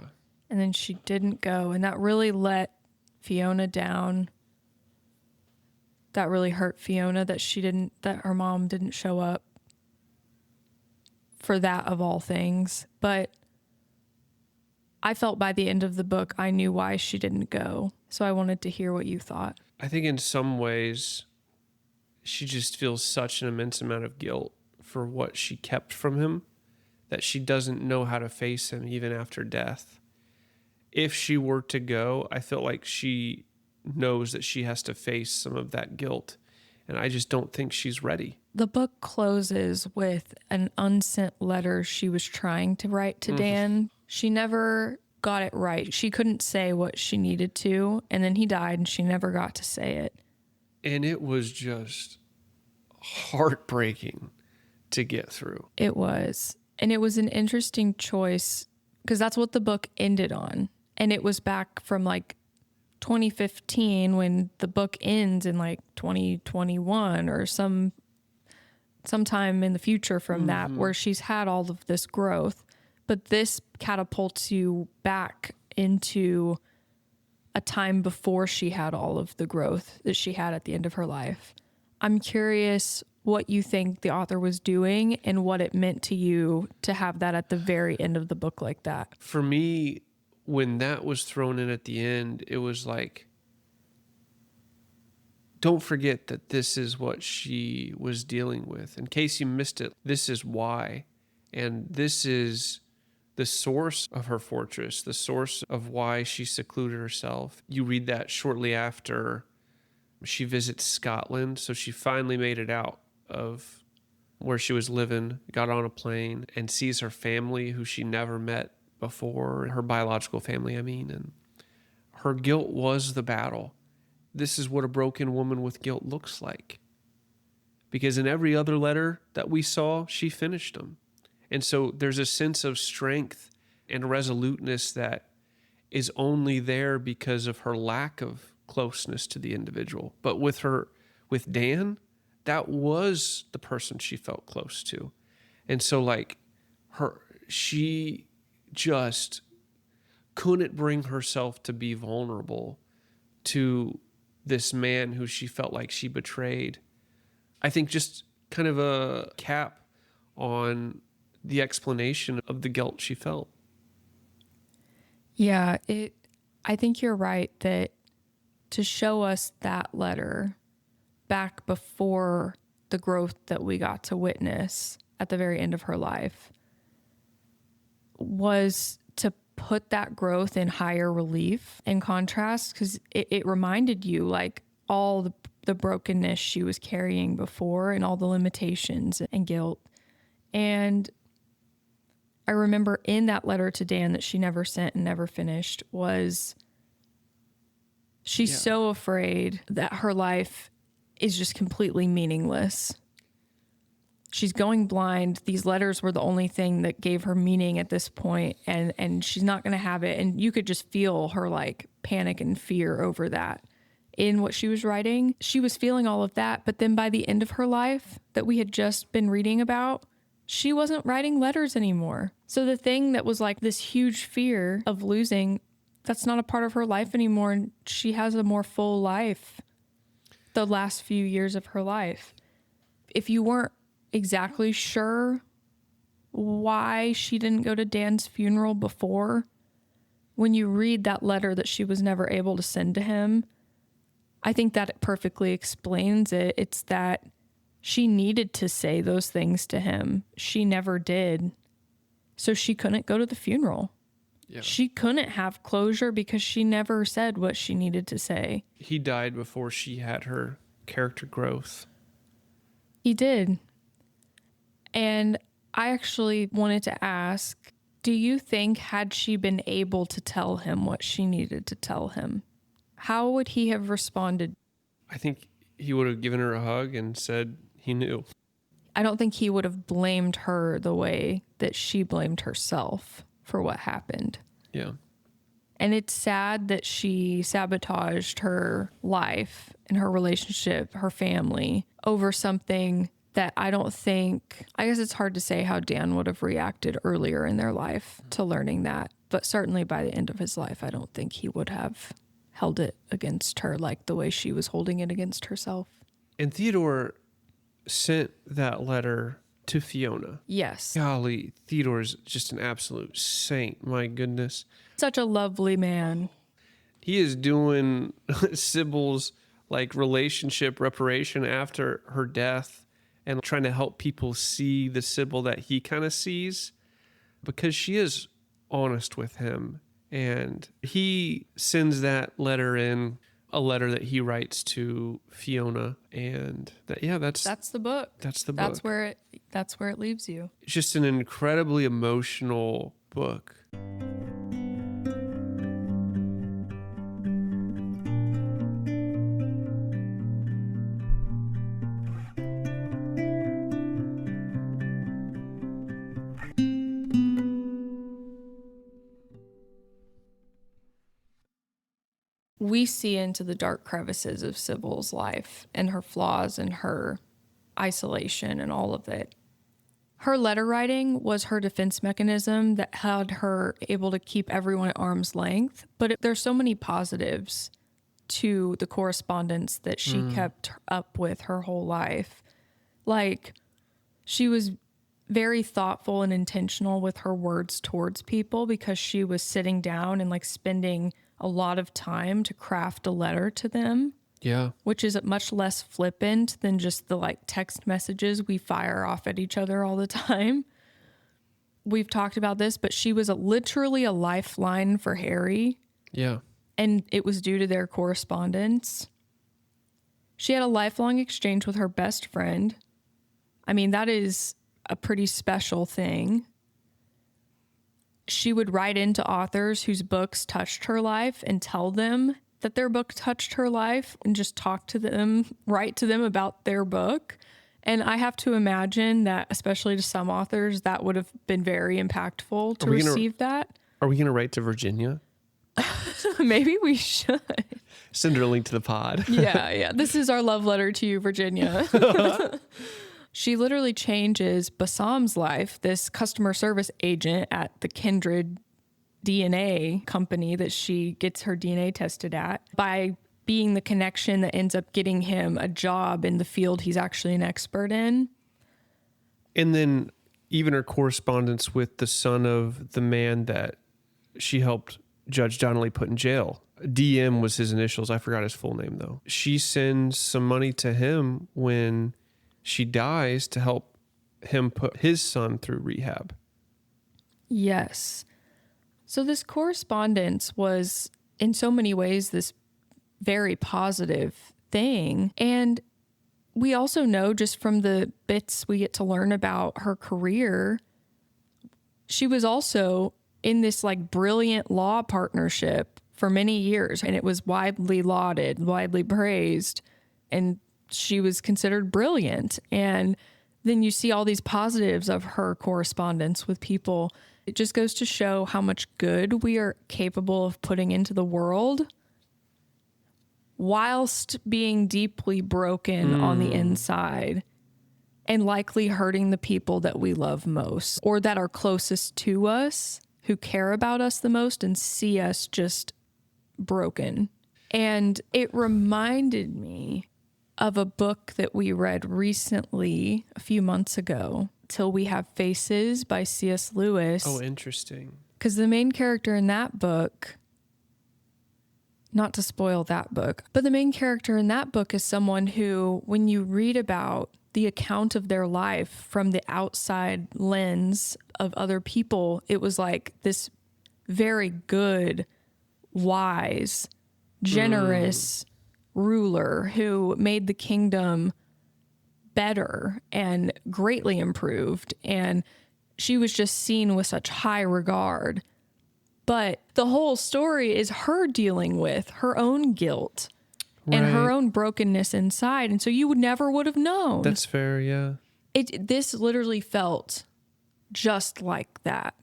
and then she didn't go. And that really let Fiona down. That really hurt Fiona that her mom didn't show up for that of all things. But I felt by the end of the book, I knew why she didn't go. So I wanted to hear what you thought. I think in some ways, she just feels such an immense amount of guilt for what she kept from him that she doesn't know how to face him even after death. If she were to go, I feel like she knows that she has to face some of that guilt. And I just don't think she's ready. The book closes with an unsent letter she was trying to write to Dan. She never got it right. She couldn't say what she needed to, and then he died and she never got to say it. And it was just heartbreaking to get through. It was. And it was an interesting choice because that's what the book ended on. And it was back from like 2015 when the book ends in like 2021 or sometime in the future from that, where she's had all of this growth. But this catapults you back into a time before she had all of the growth that she had at the end of her life. I'm curious what you think the author was doing and what it meant to you to have that at the very end of the book like that. For me, when that was thrown in at the end, it was like, don't forget that this is what she was dealing with. In case you missed it, this is why. And this is the source of her fortress, the source of why she secluded herself. You read that shortly after she visits Scotland. So she finally made it out of where she was living, got on a plane, and sees her family, who she never met before, her biological family, and her guilt was the battle. This is what a broken woman with guilt looks like. Because in every other letter that we saw, she finished them. And so there's a sense of strength and resoluteness that is only there because of her lack of closeness to the individual. But with Dan, that was the person she felt close to. And so she just couldn't bring herself to be vulnerable to this man who she felt like she betrayed. I think just kind of a cap on the explanation of the guilt she felt. Yeah, I think you're right that to show us that letter back before the growth that we got to witness at the very end of her life was to put that growth in higher relief and contrast, because it reminded you like all the brokenness she was carrying before and all the limitations and guilt. And I remember in that letter to Dan that she never sent and never finished was she's so afraid that her life is just completely meaningless. She's going blind. These letters were the only thing that gave her meaning at this point, and she's not going to have it. And you could just feel her like panic and fear over that in what she was writing. She was feeling all of that, but then by the end of her life that we had just been reading about, she wasn't writing letters anymore. So the thing that was like this huge fear of losing, that's not a part of her life anymore. And she has a more full life the last few years of her life. If you weren't exactly sure why she didn't go to Dan's funeral before, when you read that letter that she was never able to send to him, I think that it perfectly explains it. It's that she needed to say those things to him. She never did. So she couldn't go to the funeral. Yeah. She couldn't have closure because she never said what she needed to say. He died before she had her character growth. He did. And I actually wanted to ask, do you think had she been able to tell him what she needed to tell him, how would he have responded? I think he would have given her a hug and said he knew. I don't think he would have blamed her the way that she blamed herself for what happened. Yeah. And it's sad that she sabotaged her life and her relationship, her family, over something that I guess it's hard to say how Dan would have reacted earlier in their life to learning that. But certainly by the end of his life, I don't think he would have held it against her like the way she was holding it against herself. And Theodore sent that letter to Fiona. Yes. Golly, Theodore's just an absolute saint. My goodness. Such a lovely man. He is doing Sybil's relationship reparation after her death and trying to help people see the Sybil that he kind of sees, because she is honest with him. And he sends that letter in, a letter that he writes to Fiona, and that's the book. That's the That's book. That's where it leaves you. It's just an incredibly emotional book. We see into the dark crevices of Sybil's life and her flaws and her isolation and all of it. Her letter writing was her defense mechanism that had her able to keep everyone at arm's length. But there's so many positives to the correspondence that she kept up with her whole life. Like, she was very thoughtful and intentional with her words towards people, because she was sitting down and spending a lot of time to craft a letter to them. Yeah. Which is much less flippant than just the text messages we fire off at each other all the time. We've talked about this, but she was literally a lifeline for Harry. Yeah. And it was due to their correspondence. She had a lifelong exchange with her best friend. I mean, that is a pretty special thing. She would write into authors whose books touched her life and tell them that their book touched her life, and just talk to them, write to them about their book. And I have to imagine that, especially to some authors, that would have been very impactful to receive that. Are we going to write to Virginia? Maybe we should. Send her a link to the pod. Yeah. This is our love letter to you, Virginia. She literally changes Bassam's life, this customer service agent at the Kindred DNA company that she gets her DNA tested at, by being the connection that ends up getting him a job in the field he's actually an expert in. And then even her correspondence with the son of the man that she helped Judge Donnelly put in jail. DM was his initials. I forgot his full name, though. She sends some money to him when she dies to help him put his son through rehab. Yes. So this correspondence was, in so many ways, this very positive thing. And we also know, just from the bits we get to learn about her career, she was also in this brilliant law partnership for many years, and it was widely lauded, widely praised, and she was considered brilliant. And then you see all these positives of her correspondence with people. It just goes to show how much good we are capable of putting into the world whilst being deeply broken on the inside and likely hurting the people that we love most, or that are closest to us, who care about us the most and see us just broken. And it reminded me of a book that we read recently, a few months ago, Till We Have Faces by C.S. Lewis. Oh, interesting. Because the main character in that book, not to spoil that book, but the main character in that book is someone who, when you read about the account of their life from the outside lens of other people, it was this very good, wise, generous ruler who made the kingdom better and greatly improved. And she was just seen with such high regard. But the whole story is her dealing with her own guilt and her Right. own brokenness inside. And so you would have known. That's fair. Yeah. This literally felt just like that.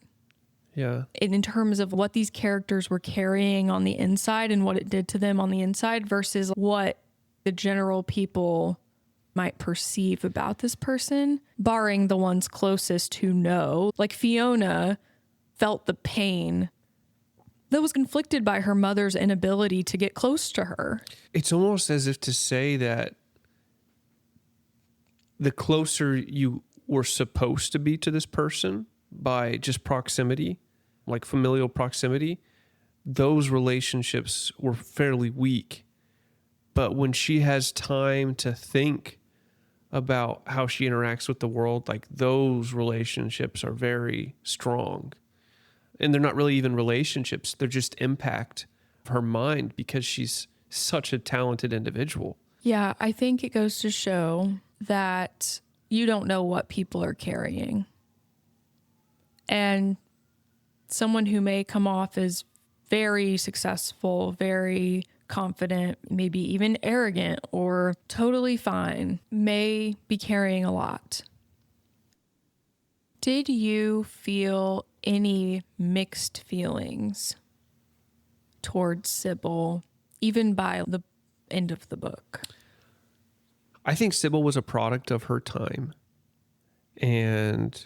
Yeah. In terms of what these characters were carrying on the inside and what it did to them on the inside versus what the general people might perceive about this person, barring the ones closest who know. Like Fiona felt the pain that was inflicted by her mother's inability to get close to her. It's almost as if to say that the closer you were supposed to be to this person by just proximity, like familial proximity, those relationships were fairly weak. But when she has time to think about how she interacts with the world, like those relationships are very strong. And they're not really even relationships. They're just impact of her mind because she's such a talented individual. Yeah, I think it goes to show that you don't know what people are carrying. And someone who may come off as very successful, very confident, maybe even arrogant or totally fine, may be carrying a lot. Did you feel any mixed feelings towards Sybil, even by the end of the book? I think Sybil was a product of her time. And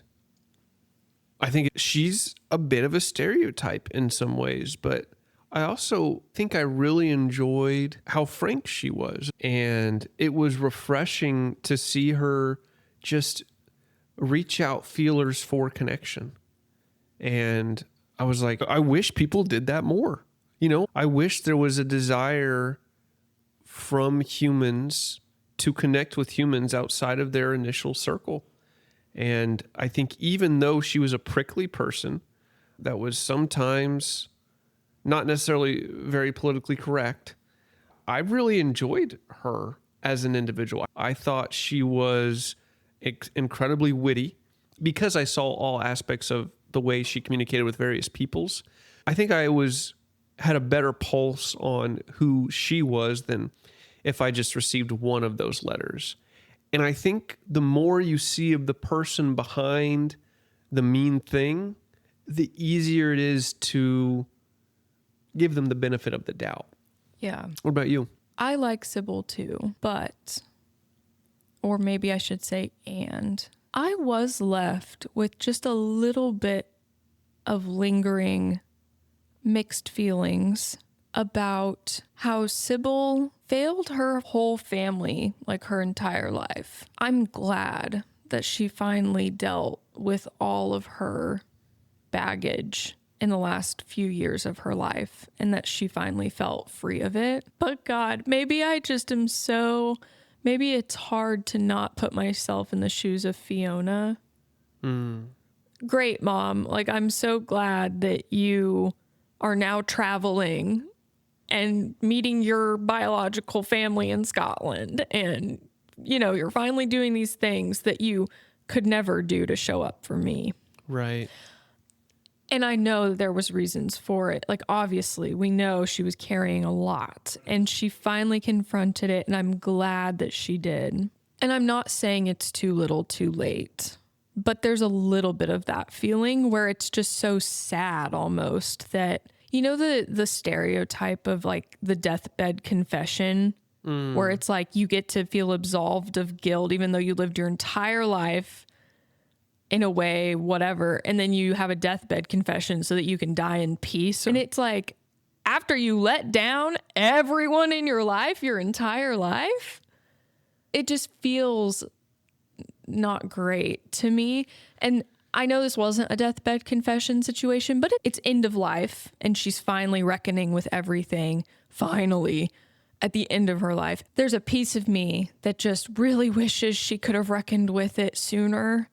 I think she's a bit of a stereotype in some ways, but I also think I really enjoyed how frank she was. And it was refreshing to see her just reach out feelers for connection. And I was like, I wish people did that more. You know, I wish there was a desire from humans to connect with humans outside of their initial circle. And I think even though she was a prickly person that was sometimes not necessarily very politically correct, I really enjoyed her as an individual. I thought she was incredibly witty because I saw all aspects of the way she communicated with various peoples. I think I had a better pulse on who she was than if I just received one of those letters. And I think the more you see of the person behind the mean thing, the easier it is to give them the benefit of the doubt. Yeah. What about you? I like Sybil too, or maybe I should say, and I was left with just a little bit of lingering mixed feelings about how Sybil failed her whole family, like her entire life. I'm glad that she finally dealt with all of her baggage in the last few years of her life and that she finally felt free of it. But God, maybe it's hard to not put myself in the shoes of Fiona. Great, Mom. Like, I'm so glad that you are now traveling and meeting your biological family in Scotland. And, you're finally doing these things that you could never do to show up for me. Right. And I know there was reasons for it. Like, obviously, we know she was carrying a lot and she finally confronted it. And I'm glad that she did. And I'm not saying it's too little too late, but there's a little bit of that feeling where it's just so sad almost that, the stereotype of like the deathbed confession where it's like you get to feel absolved of guilt, even though you lived your entire life in a way, whatever. And then you have a deathbed confession so that you can die in peace. And it's like, after you let down everyone in your life, your entire life, it just feels not great to me. And I know this wasn't a deathbed confession situation, but it's end of life. And she's finally reckoning with everything. Finally, at the end of her life, there's a piece of me that just really wishes she could have reckoned with it sooner.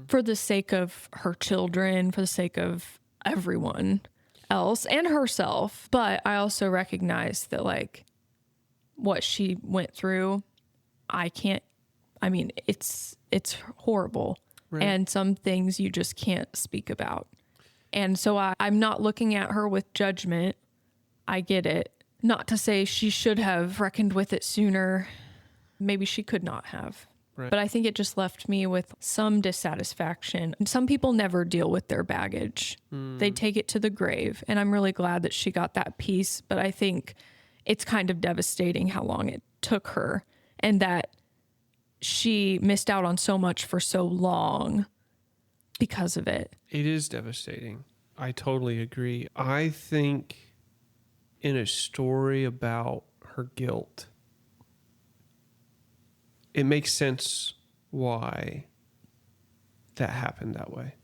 For the sake of her children, for the sake of everyone else and herself. But I also recognize that like what she went through, it's horrible. Right. And some things you just can't speak about. And so I'm not looking at her with judgment. I get it. Not to say she should have reckoned with it sooner. Maybe she could not have. Right. But I think it just left me with some dissatisfaction. And some people never deal with their baggage. They take it to the grave. And I'm really glad that she got that peace. But I think it's kind of devastating how long it took her and that she missed out on so much for so long because of it. It is devastating. I totally agree. I think in a story about her guilt, it makes sense why that happened that way.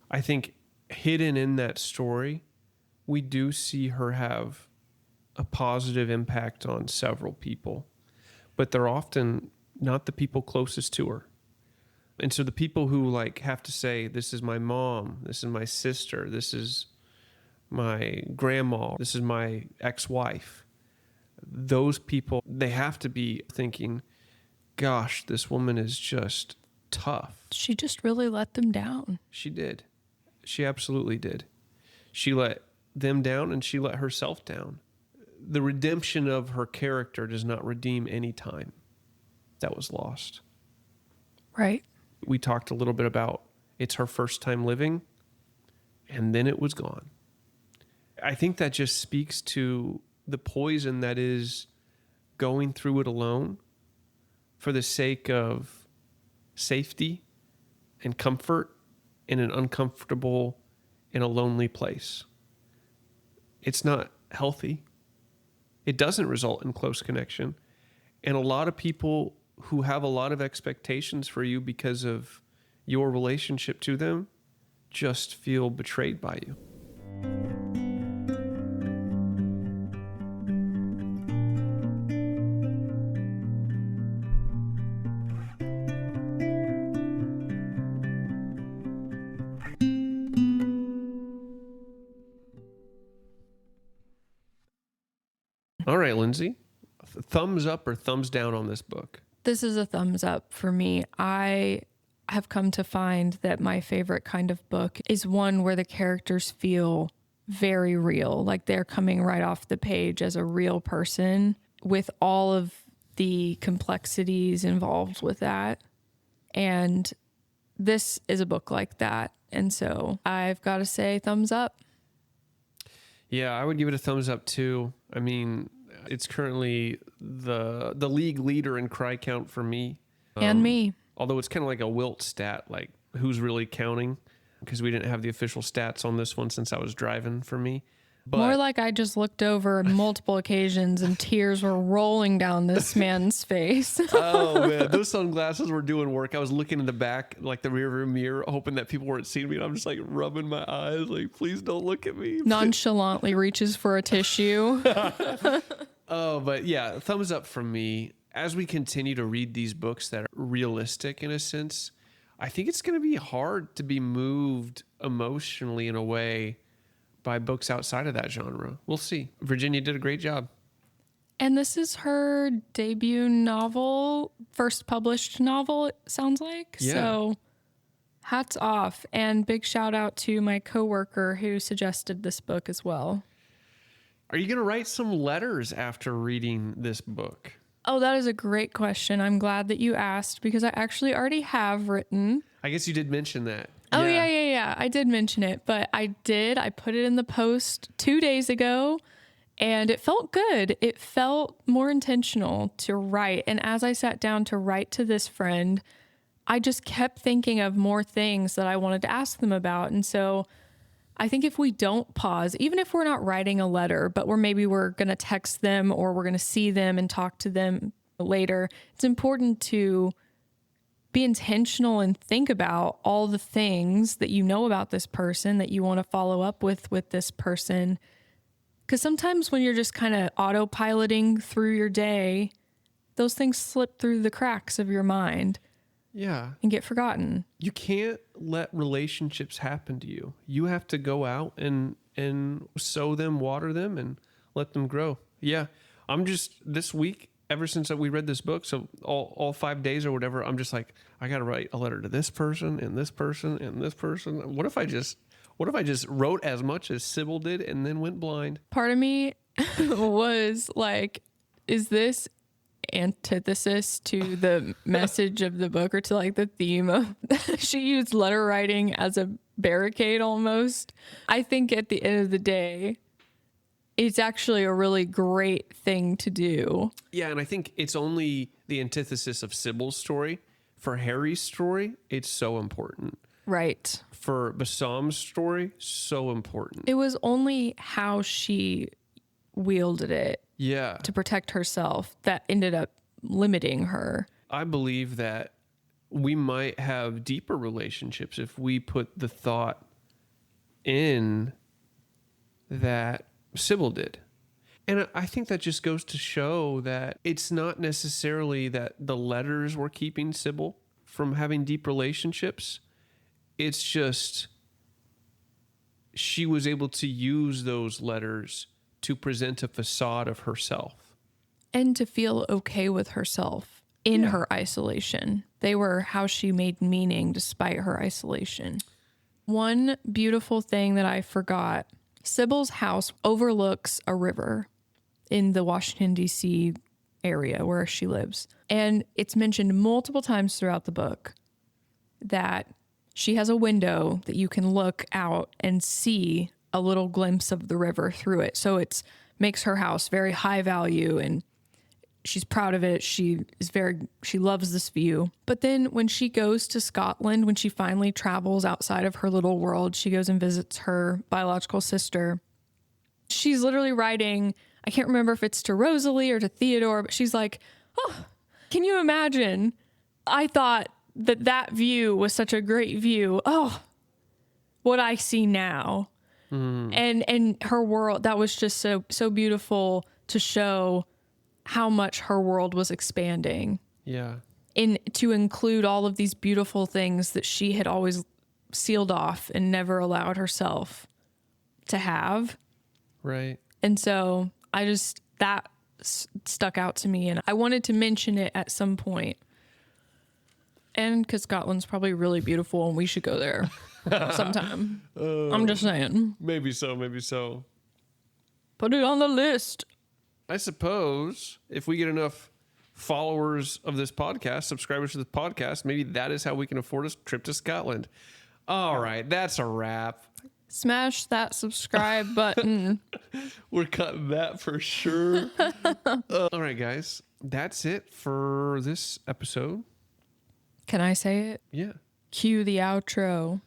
I think hidden in that story, we do see her have a positive impact on several people, but they're often not the people closest to her. And so the people who like have to say, this is my mom, this is my sister, this is my grandma, this is my ex-wife, those people, they have to be thinking, gosh, this woman is just tough. She just really let them down. She did. She absolutely did. She let them down and she let herself down. The redemption of her character does not redeem any time that was lost. Right. We talked a little bit about it's her first time living and then it was gone. I think that just speaks to the poison that is going through it alone for the sake of safety and comfort in an uncomfortable and a lonely place. It's not healthy. It doesn't result in close connection. And a lot of people who have a lot of expectations for you because of your relationship to them just feel betrayed by you. All right, Lindsey, thumbs up or thumbs down on this book? This is a thumbs up for me. I have come to find that my favorite kind of book is one where the characters feel very real, like they're coming right off the page as a real person with all of the complexities involved with that. And this is a book like that. And so I've got to say thumbs up. Yeah, I would give it a thumbs up too. I mean, it's currently the league leader in cry count for me. And me. Although it's kind of like a wilt stat, like who's really counting, because we didn't have the official stats on this one since I was driving for me. But More like I just looked over on multiple occasions and tears were rolling down this man's face. oh man, those sunglasses were doing work. I was looking in the back, like the rear view mirror, hoping that people weren't seeing me. And I'm just like rubbing my eyes, like, please don't look at me. Nonchalantly reaches for a tissue. Oh, but yeah, thumbs up from me. As we continue to read these books that are realistic in a sense, I think it's going to be hard to be moved emotionally in a way by books outside of that genre. We'll see. Virginia did a great job. And this is her debut novel, first published novel, it sounds like. Yeah. So hats off. And big shout out to my coworker who suggested this book as well. Are you going to write some letters after reading this book? Oh, that is a great question. I'm glad that you asked because I actually already have written. I guess you did mention that. Oh, yeah. I did mention it, but I put it in the post 2 days ago and it felt good. It felt more intentional to write. And as I sat down to write to this friend, I just kept thinking of more things that I wanted to ask them about. And so I think if we don't pause, even if we're not writing a letter, but we're going to text them or we're going to see them and talk to them later, it's important to be intentional and think about all the things that you know about this person that you want to follow up with this person. Because sometimes when you're just kind of autopiloting through your day, those things slip through the cracks of your mind. Yeah. And get forgotten. You can't let relationships happen to you. You have to go out and sow them, water them, and let them grow. Yeah. I'm just, this week, ever since we read this book, so all 5 days or whatever, I'm just like, I got to write a letter to this person and this person and this person. What if I just wrote as much as Sybil did and then went blind? Part of me was like, is this antithesis to the message of the book, or to like the theme of she used letter writing as a barricade almost? I think at the end of the day, it's actually a really great thing to do. Yeah, and I think it's only the antithesis of Sybil's story. For Harry's story, it's so important. Right. For Bassam's story, so important. It was only how she wielded it Yeah. to protect herself that ended up limiting her. I believe that we might have deeper relationships if we put the thought in that Sybil did. And I think that just goes to show that it's not necessarily that the letters were keeping Sybil from having deep relationships. It's just she was able to use those letters to present a facade of herself. And to feel okay with herself in her isolation. They were how she made meaning despite her isolation. One beautiful thing that I forgot, Sybil's house overlooks a river in the Washington, D.C. area where she lives. And it's mentioned multiple times throughout the book that she has a window that you can look out and see a little glimpse of the river through it. So it makes her house very high value, and she's proud of it. She loves this view. But then when she goes to Scotland, when she finally travels outside of her little world, she goes and visits her biological sister. She's literally writing, I can't remember if it's to Rosalie or to Theodore, but she's like, oh, can you imagine? I thought that view was such a great view. Oh, what I see now. And her world, that was just so beautiful to show how much her world was expanding. Yeah. To include all of these beautiful things that she had always sealed off and never allowed herself to have. Right. And so that stuck out to me, and I wanted to mention it at some point. And because Scotland's probably really beautiful and we should go there sometime. I'm just saying. Maybe so, maybe so. Put it on the list. I suppose if we get enough followers of this podcast, subscribers to this podcast, maybe that is how we can afford a trip to Scotland. All right, that's a wrap. Smash that subscribe button. We're cutting that for sure. All right, guys, that's it for this episode. Can I say it? Yeah. Cue the outro.